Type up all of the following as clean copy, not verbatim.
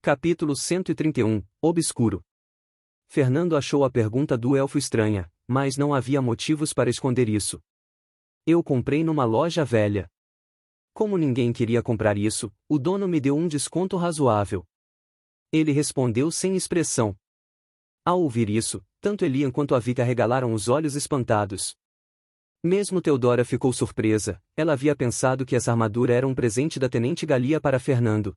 Capítulo 131 Obscuro. Fernando achou a pergunta do elfo estranha, mas não havia motivos para esconder isso. Eu comprei numa loja velha. Como ninguém queria comprar isso, o dono me deu um desconto razoável. Ele respondeu sem expressão. Ao ouvir isso, tanto Elian quanto a Vika regalaram os olhos espantados. Mesmo Teodora ficou surpresa, ela havia pensado que essa armadura era um presente da Tenente Galia para Fernando.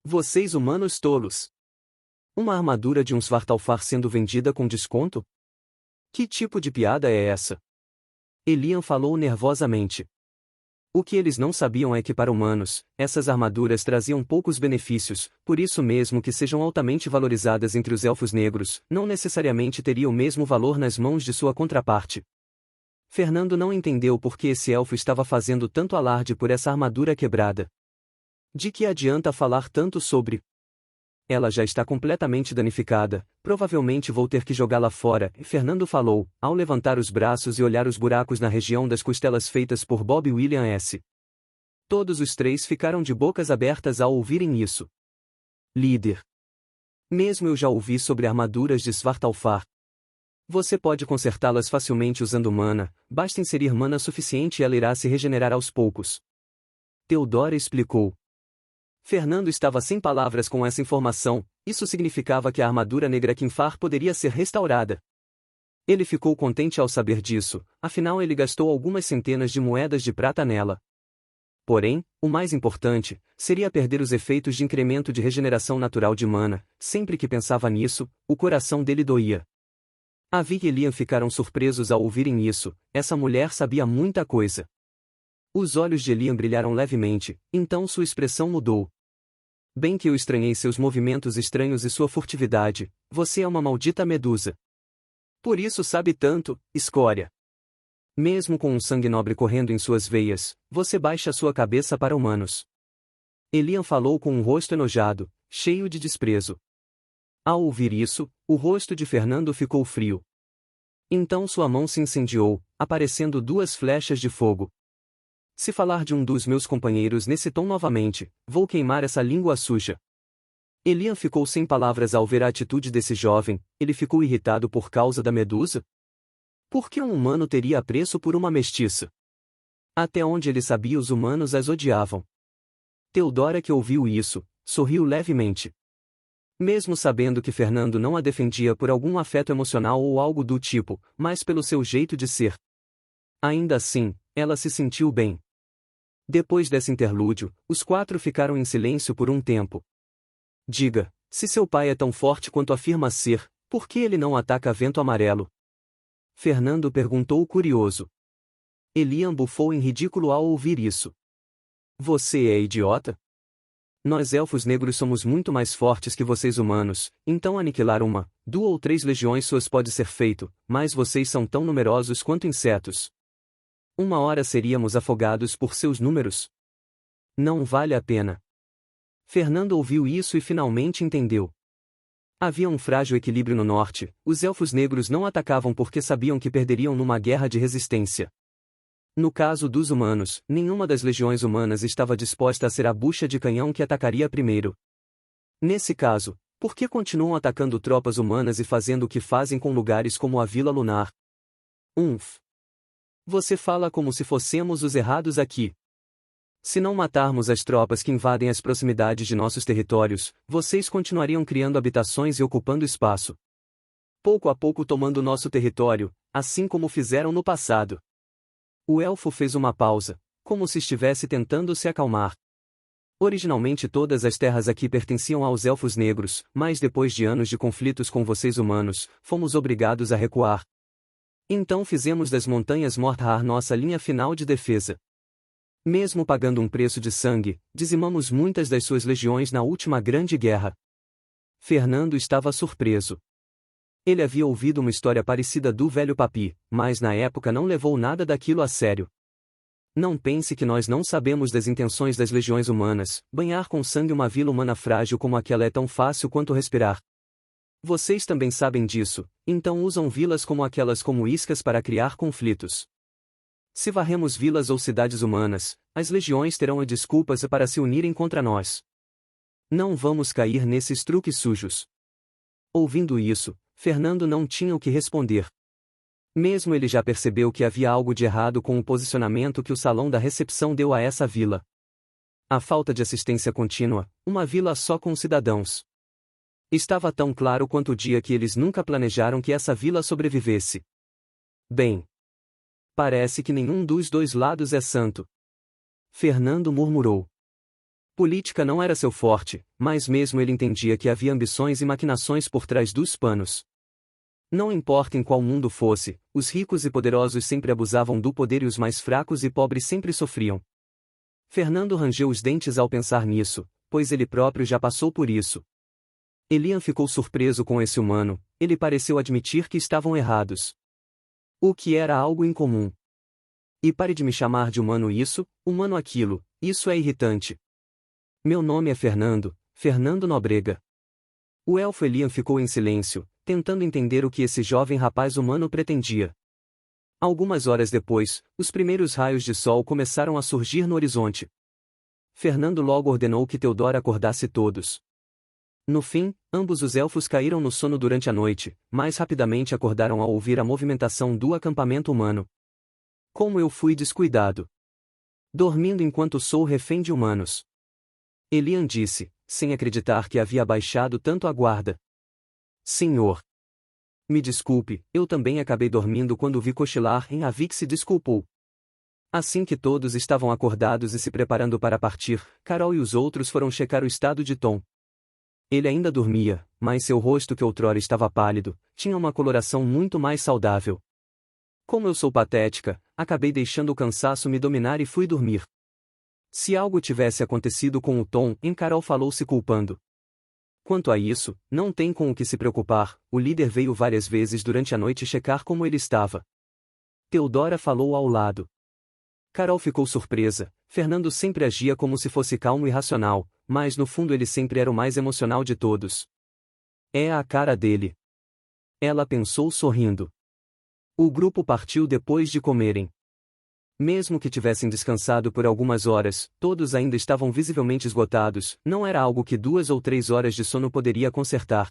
Vocês humanos tolos! Uma armadura de um Svartalfar sendo vendida com desconto? Que tipo de piada é essa? Elian falou nervosamente. O que eles não sabiam é que para humanos, essas armaduras traziam poucos benefícios, por isso mesmo que sejam altamente valorizadas entre os elfos negros, não necessariamente teria o mesmo valor nas mãos de sua contraparte. Fernando não entendeu por que esse elfo estava fazendo tanto alarde por essa armadura quebrada. De que adianta falar tanto sobre? Ela já está completamente danificada, provavelmente vou ter que jogá-la fora, Fernando falou, ao levantar os braços e olhar os buracos na região das costelas feitas por Bob William S. Todos os três ficaram de bocas abertas ao ouvirem isso. Líder. Mesmo eu já ouvi sobre armaduras de Svartalfar. Você pode consertá-las facilmente usando mana, basta inserir mana suficiente e ela irá se regenerar aos poucos. Teodora explicou. Fernando estava sem palavras com essa informação, isso significava que a armadura negra Kinfar poderia ser restaurada. Ele ficou contente ao saber disso, afinal ele gastou algumas centenas de moedas de prata nela. Porém, o mais importante, seria perder os efeitos de incremento de regeneração natural de mana. Sempre que pensava nisso, o coração dele doía. A Vika e Elian ficaram surpresos ao ouvirem isso, essa mulher sabia muita coisa. Os olhos de Elian brilharam levemente, então sua expressão mudou. Bem que eu estranhei seus movimentos estranhos e sua furtividade, você é uma maldita medusa. Por isso sabe tanto, escória. Mesmo com um sangue nobre correndo em suas veias, você baixa sua cabeça para humanos. Elian falou com um rosto enojado, cheio de desprezo. Ao ouvir isso, o rosto de Fernando ficou frio. Então sua mão se incendiou, aparecendo duas flechas de fogo. Se falar de um dos meus companheiros nesse tom novamente, vou queimar essa língua suja. Elian ficou sem palavras ao ver a atitude desse jovem, ele ficou irritado por causa da medusa? Por que um humano teria apreço por uma mestiça? Até onde ele sabia os humanos as odiavam. Teodora que ouviu isso, sorriu levemente. Mesmo sabendo que Fernando não a defendia por algum afeto emocional ou algo do tipo, mas pelo seu jeito de ser. Ainda assim, ela se sentiu bem. Depois desse interlúdio, os quatro ficaram em silêncio por um tempo. Diga, se seu pai é tão forte quanto afirma ser, por que ele não ataca Vento Amarelo? Fernando perguntou curioso. Elian bufou em ridículo ao ouvir isso. Você é idiota? Nós elfos negros somos muito mais fortes que vocês humanos, então aniquilar uma, 2 ou 3 legiões suas pode ser feito, mas vocês são tão numerosos quanto insetos. Uma hora seríamos afogados por seus números. Não vale a pena. Fernando ouviu isso e finalmente entendeu. Havia um frágil equilíbrio no norte, os elfos negros não atacavam porque sabiam que perderiam numa guerra de resistência. No caso dos humanos, nenhuma das legiões humanas estava disposta a ser a bucha de canhão que atacaria primeiro. Nesse caso, por que continuam atacando tropas humanas e fazendo o que fazem com lugares como a Vila Lunar? Você fala como se fossemos os errados aqui. Se não matarmos as tropas que invadem as proximidades de nossos territórios, vocês continuariam criando habitações e ocupando espaço. Pouco a pouco tomando nosso território, assim como fizeram no passado. O elfo fez uma pausa, como se estivesse tentando se acalmar. Originalmente todas as terras aqui pertenciam aos elfos negros, mas depois de anos de conflitos com vocês humanos, fomos obrigados a recuar. Então fizemos das montanhas Morthar nossa linha final de defesa. Mesmo pagando um preço de sangue, dizimamos muitas das suas legiões na última grande guerra. Fernando estava surpreso. Ele havia ouvido uma história parecida do velho Papi, mas na época não levou nada daquilo a sério. Não pense que nós não sabemos das intenções das legiões humanas, banhar com sangue uma vila humana frágil como aquela é tão fácil quanto respirar. Vocês também sabem disso, então usam vilas como aquelas como iscas para criar conflitos. Se varremos vilas ou cidades humanas, as legiões terão desculpas para se unirem contra nós. Não vamos cair nesses truques sujos. Ouvindo isso, Fernando não tinha o que responder. Mesmo ele já percebeu que havia algo de errado com o posicionamento que o salão da recepção deu a essa vila. A falta de assistência contínua, uma vila só com cidadãos. Estava tão claro quanto o dia que eles nunca planejaram que essa vila sobrevivesse. Bem, parece que nenhum dos dois lados é santo. Fernando murmurou. Política não era seu forte, mas mesmo ele entendia que havia ambições e maquinações por trás dos panos. Não importa em qual mundo fosse, os ricos e poderosos sempre abusavam do poder e os mais fracos e pobres sempre sofriam. Fernando rangeu os dentes ao pensar nisso, pois ele próprio já passou por isso. Elian ficou surpreso com esse humano, ele pareceu admitir que estavam errados. O que era algo incomum. E pare de me chamar de humano isso, humano aquilo, isso é irritante. Meu nome é Fernando, Fernando Nóbrega. O elfo Elian ficou em silêncio, tentando entender o que esse jovem rapaz humano pretendia. Algumas horas depois, os primeiros raios de sol começaram a surgir no horizonte. Fernando logo ordenou que Teodora acordasse todos. No fim, ambos os elfos caíram no sono durante a noite, mas rapidamente acordaram ao ouvir a movimentação do acampamento humano. Como eu fui descuidado. Dormindo enquanto sou refém de humanos. Elian disse, sem acreditar que havia baixado tanto a guarda. Senhor. Me desculpe, eu também acabei dormindo quando vi cochilar em Avik se desculpou. Assim que todos estavam acordados e se preparando para partir, Carol e os outros foram checar o estado de Tom. Ele ainda dormia, mas seu rosto que outrora estava pálido, tinha uma coloração muito mais saudável. Como eu sou patética, acabei deixando o cansaço me dominar e fui dormir. Se algo tivesse acontecido com o Tom, Carol falou se culpando. Quanto a isso, não tem com o que se preocupar, o líder veio várias vezes durante a noite checar como ele estava. Teodora falou ao lado. Carol ficou surpresa, Fernando sempre agia como se fosse calmo e racional, mas no fundo ele sempre era o mais emocional de todos. É a cara dele. Ela pensou sorrindo. O grupo partiu depois de comerem. Mesmo que tivessem descansado por algumas horas, todos ainda estavam visivelmente esgotados, não era algo que 2 ou 3 horas de sono poderia consertar.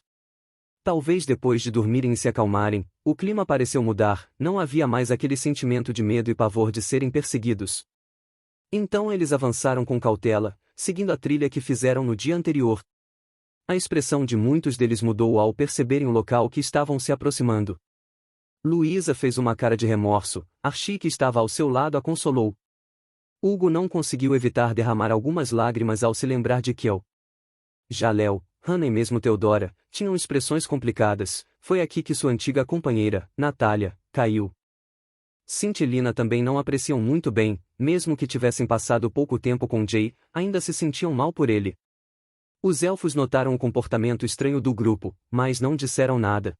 Talvez depois de dormirem e se acalmarem, o clima pareceu mudar, não havia mais aquele sentimento de medo e pavor de serem perseguidos. Então eles avançaram com cautela, seguindo a trilha que fizeram no dia anterior. A expressão de muitos deles mudou ao perceberem o local que estavam se aproximando. Luísa fez uma cara de remorso, Archie que estava ao seu lado a consolou. Hugo não conseguiu evitar derramar algumas lágrimas ao se lembrar de Kel. Já Léo, Hannah e mesmo Teodora, tinham expressões complicadas, foi aqui que sua antiga companheira, Natália, caiu. Cintia e Lina também não apreciam muito bem, mesmo que tivessem passado pouco tempo com Jay, ainda se sentiam mal por ele. Os elfos notaram o comportamento estranho do grupo, mas não disseram nada.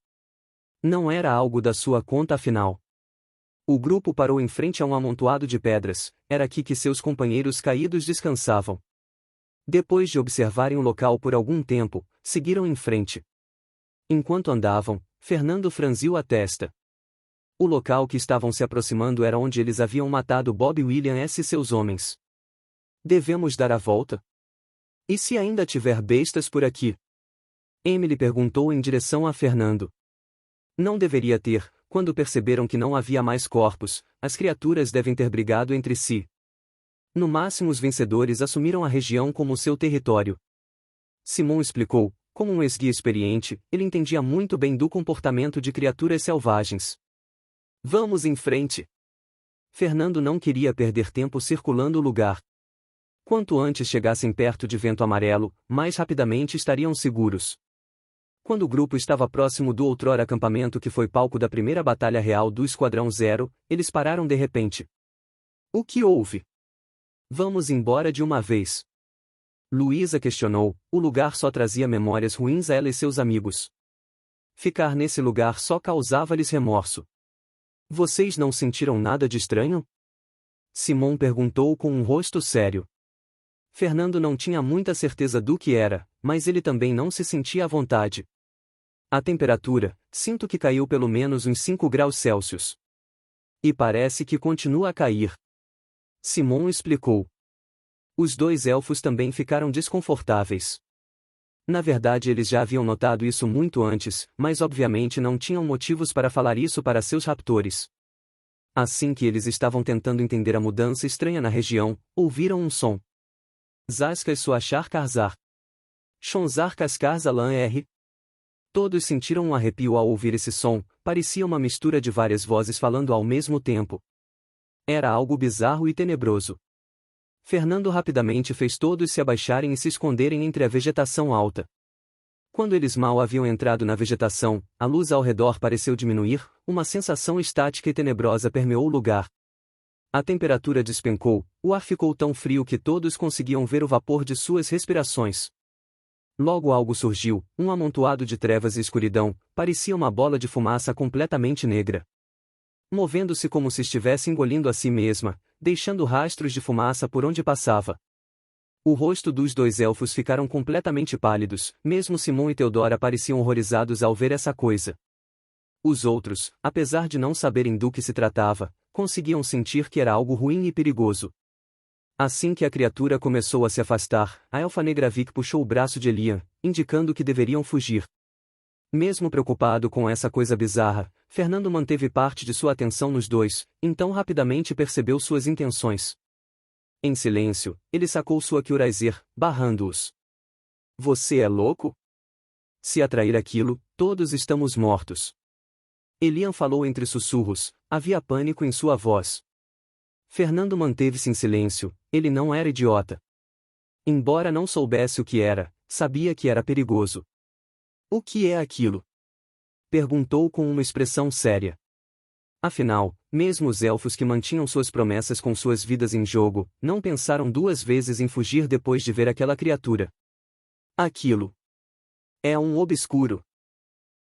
Não era algo da sua conta afinal. O grupo parou em frente a um amontoado de pedras, era aqui que seus companheiros caídos descansavam. Depois de observarem o local por algum tempo, seguiram em frente. Enquanto andavam, Fernando franziu a testa. O local que estavam se aproximando era onde eles haviam matado Bob Williams e seus homens. Devemos dar a volta? E se ainda tiver bestas por aqui? Emily perguntou em direção a Fernando. Não deveria ter, quando perceberam que não havia mais corpos, as criaturas devem ter brigado entre si. No máximo os vencedores assumiram a região como seu território. Simon explicou, como um ex-guia experiente, ele entendia muito bem do comportamento de criaturas selvagens. Vamos em frente! Fernando não queria perder tempo circulando o lugar. Quanto antes chegassem perto de Vento Amarelo, mais rapidamente estariam seguros. Quando o grupo estava próximo do outrora acampamento que foi palco da primeira batalha real do Esquadrão Zero, eles pararam de repente. O que houve? Vamos embora de uma vez. Luísa questionou, o lugar só trazia memórias ruins a ela e seus amigos. Ficar nesse lugar só causava-lhes remorso. Vocês não sentiram nada de estranho? Simon perguntou com um rosto sério. Fernando não tinha muita certeza do que era, mas ele também não se sentia à vontade. A temperatura, sinto que caiu pelo menos uns 5 graus Celsius. E parece que continua a cair. Simon explicou. Os dois elfos também ficaram desconfortáveis. Na verdade, eles já haviam notado isso muito antes, mas obviamente não tinham motivos para falar isso para seus raptores. Assim que eles estavam tentando entender a mudança estranha na região, ouviram um som. Zaskas Suachar Karzar. Shonzar Kaskar Zalan R. Todos sentiram um arrepio ao ouvir esse som, parecia uma mistura de várias vozes falando ao mesmo tempo. Era algo bizarro e tenebroso. Fernando rapidamente fez todos se abaixarem e se esconderem entre a vegetação alta. Quando eles mal haviam entrado na vegetação, a luz ao redor pareceu diminuir, uma sensação estática e tenebrosa permeou o lugar. A temperatura despencou, o ar ficou tão frio que todos conseguiam ver o vapor de suas respirações. Logo algo surgiu, um amontoado de trevas e escuridão, parecia uma bola de fumaça completamente negra. Movendo-se como se estivesse engolindo a si mesma, deixando rastros de fumaça por onde passava. O rosto dos dois elfos ficaram completamente pálidos, mesmo Simon e Theodora pareciam horrorizados ao ver essa coisa. Os outros, apesar de não saberem do que se tratava, conseguiam sentir que era algo ruim e perigoso. Assim que a criatura começou a se afastar, a elfa negra Vic puxou o braço de Elian, indicando que deveriam fugir. Mesmo preocupado com essa coisa bizarra, Fernando manteve parte de sua atenção nos dois, então rapidamente percebeu suas intenções. Em silêncio, ele sacou sua Kyurazer, barrando-os. Você é louco? Se atrair aquilo, todos estamos mortos. Elian falou entre sussurros, havia pânico em sua voz. Fernando manteve-se em silêncio, ele não era idiota. Embora não soubesse o que era, sabia que era perigoso. O que é aquilo? Perguntou com uma expressão séria. Afinal, mesmo os elfos que mantinham suas promessas com suas vidas em jogo, não pensaram duas vezes em fugir depois de ver aquela criatura. Aquilo é um obscuro.